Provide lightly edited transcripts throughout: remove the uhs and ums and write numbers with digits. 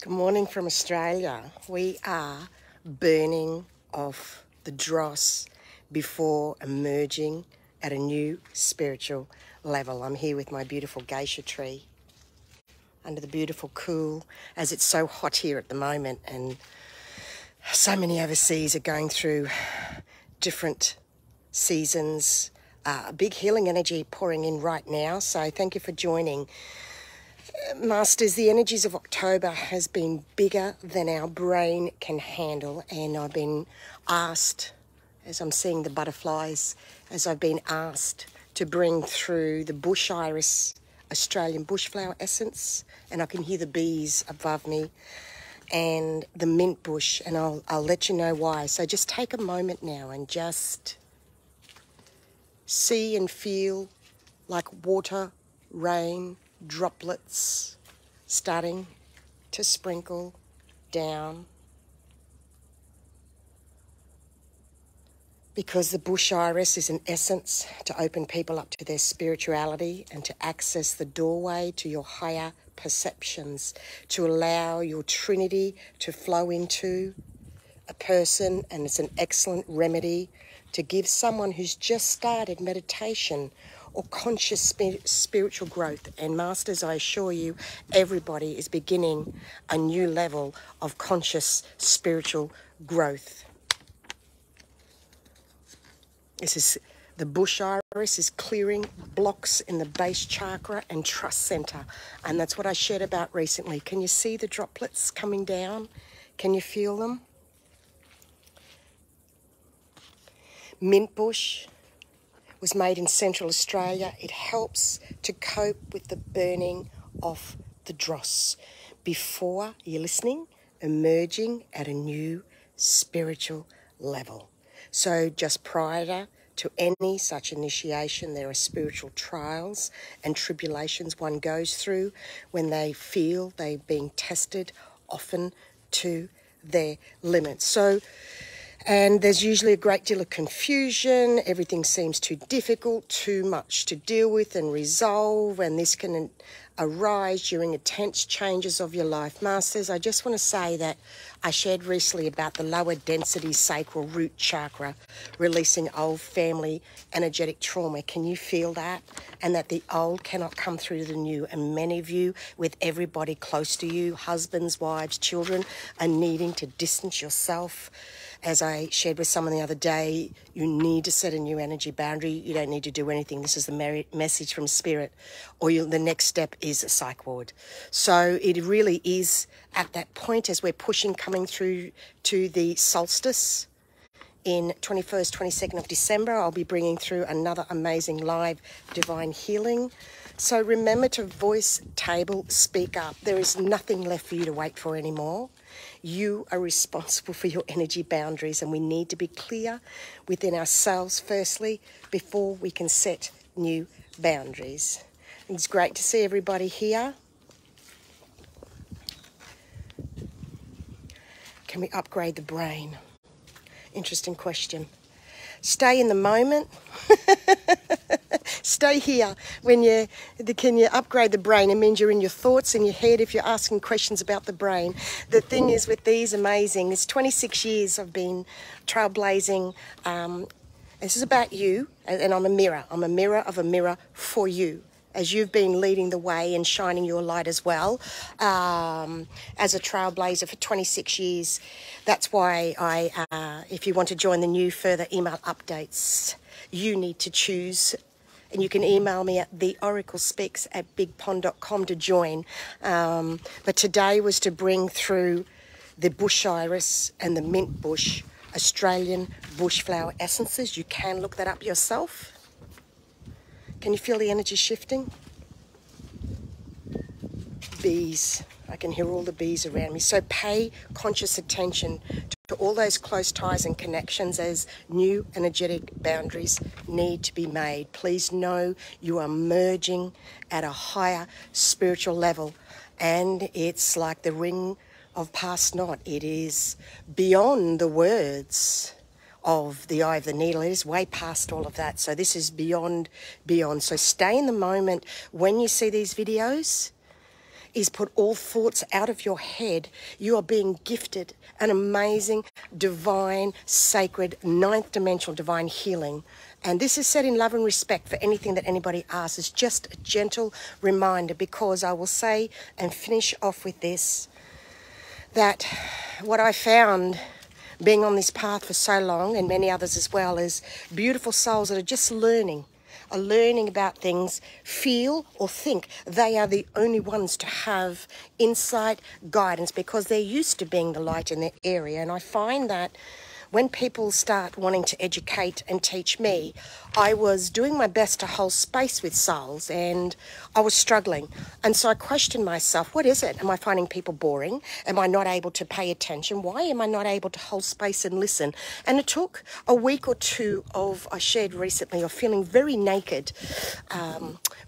Good morning from Australia. We are burning off the dross before emerging at a new spiritual level. I'm here with my beautiful geisha tree under the beautiful cool, as it's so hot here at the moment, and so many overseas are going through different seasons. A big healing energy pouring in right now, so thank you for joining. Masters, the energies of October has been bigger than our brain can handle, and I've been asked, as I'm seeing the butterflies, as I've been asked to bring through the bush iris, Australian bushflower essence, and I can hear the bees above me, and the mint bush, and I'll let you know why. So just take a moment now and just see and feel like water, rain, droplets starting to sprinkle down, because the bush iris is an essence to open people up to their spirituality and to access the doorway to your higher perceptions, to allow your trinity to flow into a person. And it's an excellent remedy to give someone who's just started meditation or conscious spiritual growth. And Masters, I assure you, everybody is beginning a new level of conscious spiritual growth. This is the bush iris is clearing blocks in the base chakra and trust center, and that's what I shared about recently. Can you see the droplets coming down? Can you feel them? Mint bush was made in Central Australia. It helps to cope with the burning of the dross before, you're listening, emerging at a new spiritual level. So just prior to any such initiation, there are spiritual trials and tribulations one goes through when they feel they're being tested, often to their limits. And there's usually a great deal of confusion. Everything seems too difficult, too much to deal with and resolve, and this can arise during intense changes of your life. Masters, I just want to say that I shared recently about the lower density sacral root chakra releasing old family energetic trauma. Can you feel that? And that the old cannot come through to the new. And many of you, with everybody close to you, husbands, wives, children, are needing to distance yourself. As I shared with someone the other day, you need to set a new energy boundary. You don't need to do anything. This is the message from Spirit. Or the next step is a psych ward. So it really is at that point, as we're pushing, coming through to the solstice in 21st, 22nd of December. I'll be bringing through another amazing live divine healing. So remember to voice, table, speak up. There is nothing left for you to wait for anymore. You are responsible for your energy boundaries, and we need to be clear within ourselves firstly before we can set new boundaries. It's great to see everybody here. Can we upgrade the brain? Interesting question. Stay in the moment. Stay here. Can you upgrade the brain? It means you're in your thoughts, in your head, if you're asking questions about the brain. The thing is with these amazing, it's 26 years I've been trailblazing. This is about you, and I'm a mirror. I'm a mirror of a mirror for you, as you've been leading the way and shining your light as well, as a trailblazer for 26 years. That's why if you want to join the new further email updates, you need to choose, and you can email me at theoraclespeaks@bigpond.com to join. But today was to bring through the bush iris and the mint bush, Australian bushflower essences. You can look that up yourself. Can you feel the energy shifting? Bees. I can hear all the bees around me. So pay conscious attention to all those close ties and connections as new energetic boundaries need to be made. Please know you are merging at a higher spiritual level, and it's like the ring of past knot. It is beyond the words of the eye of the needle. It is way past all of that. So this is beyond. So stay in the moment. When you see these videos, is put all thoughts out of your head. You are being gifted an amazing, divine, sacred, ninth dimensional divine healing. And this is said in love and respect for anything that anybody asks. It's just a gentle reminder, because I will say and finish off with this, that what I found being on this path for so long, and many others as well, is beautiful souls that are just learning, are learning about things, feel or think they are the only ones to have insight, guidance, because they're used to being the light in their area. And I find that when people start wanting to educate and teach me, I was doing my best to hold space with souls, and I was struggling. And so I questioned myself, what is it? Am I finding people boring? Am I not able to pay attention? Why am I not able to hold space and listen? And it took a week or two of, I shared recently, of feeling very naked,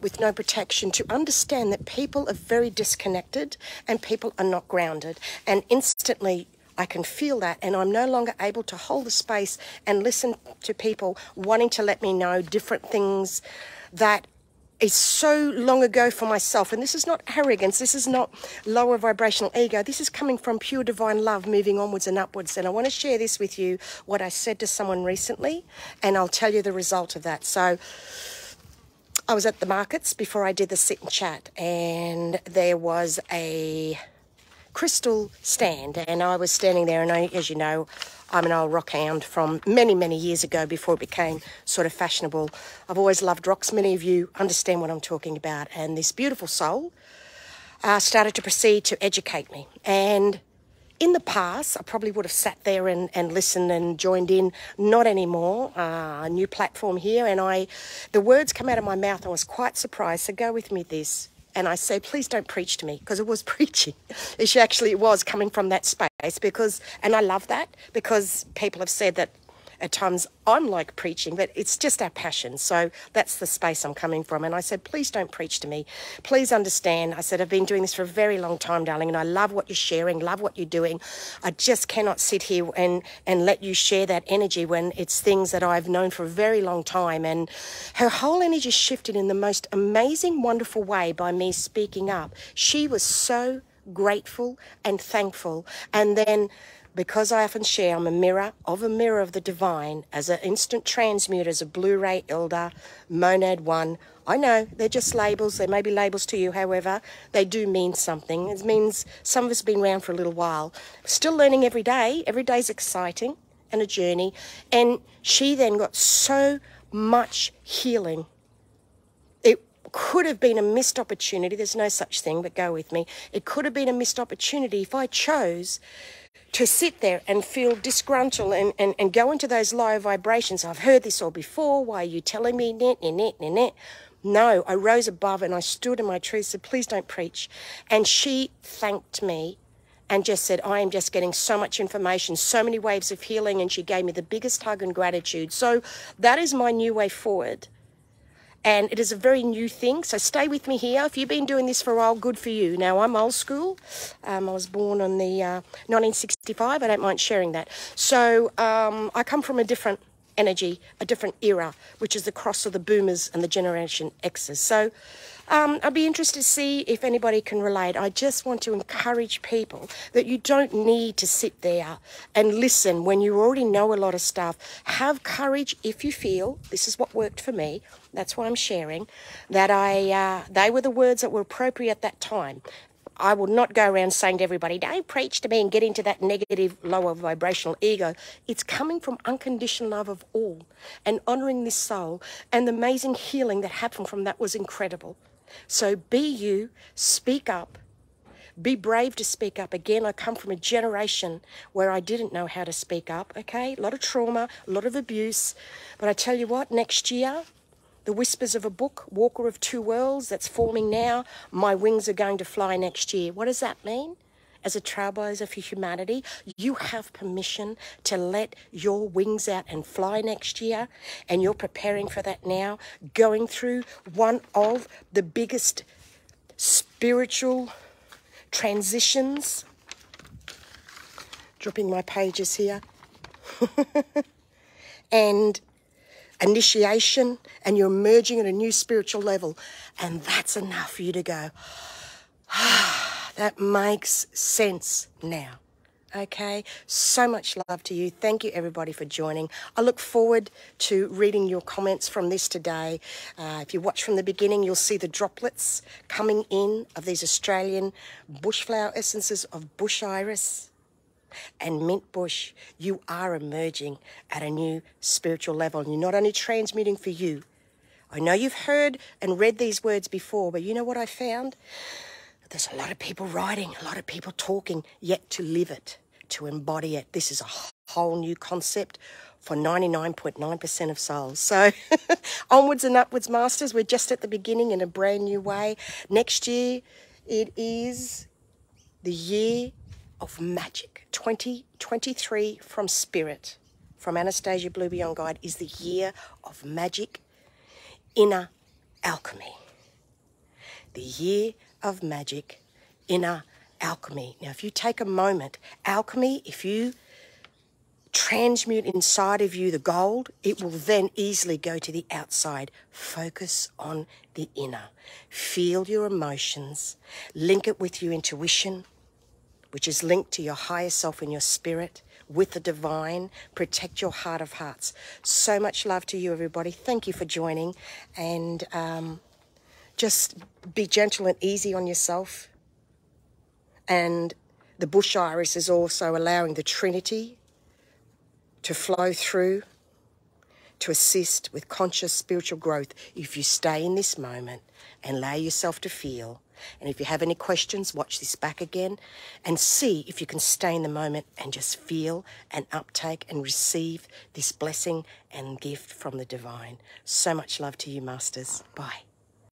with no protection, to understand that people are very disconnected and people are not grounded. And instantly, I can feel that, and I'm no longer able to hold the space and listen to people wanting to let me know different things that is so long ago for myself. And this is not arrogance, this is not lower vibrational ego, this is coming from pure divine love, moving onwards and upwards. And I want to share this with you, what I said to someone recently, and I'll tell you the result of that. So I was at the markets before I did the sit and chat, and there was a crystal stand, and I was standing there, and as you know, I'm an old rock hound from many, many years ago, before it became sort of fashionable. I've always loved rocks. Many of you understand what I'm talking about. And this beautiful soul started to proceed to educate me. And in the past, I probably would have sat there and listened and joined in. Not anymore. A new platform here, and the words come out of my mouth. I was quite surprised. So go with me this. And I say, please don't preach to me, because it was preaching. It was coming from that space, and I love that, because people have said that at times I'm like preaching, but it's just our passion. So that's the space I'm coming from. And I said, please don't preach to me. Please understand. I said, I've been doing this for a very long time, darling, and I love what you're sharing, love what you're doing. I just cannot sit here and let you share that energy when it's things that I've known for a very long time. And her whole energy shifted in the most amazing, wonderful way by me speaking up. She was so grateful and thankful. And then, because I often share, I'm a mirror of the divine, as an instant transmuter, as a Blu-ray Elder, Monad One. I know, they're just labels. They may be labels to you, however, they do mean something. It means some of us have been around for a little while. Still learning every day. Every day's exciting and a journey. And she then got so much healing. It could have been a missed opportunity. There's no such thing, but go with me. It could have been a missed opportunity if I chose to sit there and feel disgruntled and go into those lower vibrations. I've heard this all before. Why are you telling me? No, I rose above and I stood in my truth, said, please don't preach. And she thanked me and just said, I am just getting so much information, so many waves of healing. And she gave me the biggest hug and gratitude. So that is my new way forward. And it is a very new thing, so stay with me here. If you've been doing this for a while, good for you. Now, I'm old school. I was born in the 1965. I don't mind sharing that. So I come from a different energy, a different era, which is the cross of the boomers and the Generation X's. So I'd be interested to see if anybody can relate. I just want to encourage people that you don't need to sit there and listen when you already know a lot of stuff. Have courage if you feel, this is what worked for me, that's why I'm sharing, that they were the words that were appropriate at that time. I will not go around saying to everybody, don't preach to me and get into that negative, lower vibrational ego. It's coming from unconditional love of all and honouring this soul, and the amazing healing that happened from that was incredible. So be you, speak up, be brave to speak up. Again, I come from a generation where I didn't know how to speak up, okay? A lot of trauma, a lot of abuse. But I tell you what, next year, the whispers of a book, Walker of Two Worlds, that's forming now, my wings are going to fly next year. What does that mean? As a trailblazer for humanity, you have permission to let your wings out and fly next year, and you're preparing for that now, going through one of the biggest spiritual transitions. Dropping my pages here. And initiation, and you're emerging at a new spiritual level, and that's enough for you to go, That makes sense now. Okay, so much love to you. Thank you, everybody, for joining. I look forward to reading your comments from this today. If you watch from the beginning, you'll see the droplets coming in of these Australian bushflower essences of bush iris and mint bush. You are emerging at a new spiritual level, and you're not only transmuting for you. I know you've heard and read these words before, but you know what I found? There's a lot of people writing, a lot of people talking, yet to live it, to embody it. This is a whole new concept for 99.9% of souls. So onwards and upwards, masters. We're just at the beginning in a brand new way. Next year, it is the year of magic. 2023 from Spirit, from Anastasia Blue Beyond Guide, is the year of magic, inner alchemy. The year of magic, inner alchemy. Now, if you take a moment, alchemy, if you transmute inside of you the gold, it will then easily go to the outside. Focus on the inner. Feel your emotions. Link it with your intuition, which is linked to your higher self and your spirit, with the divine. Protect your heart of hearts. So much love to you, everybody. Thank you for joining. And just be gentle and easy on yourself. And the bush iris is also allowing the trinity to flow through, to assist with conscious spiritual growth if you stay in this moment and allow yourself to feel. And if you have any questions, watch this back again and see if you can stay in the moment and just feel and uptake and receive this blessing and gift from the divine. So much love to you, masters. Bye.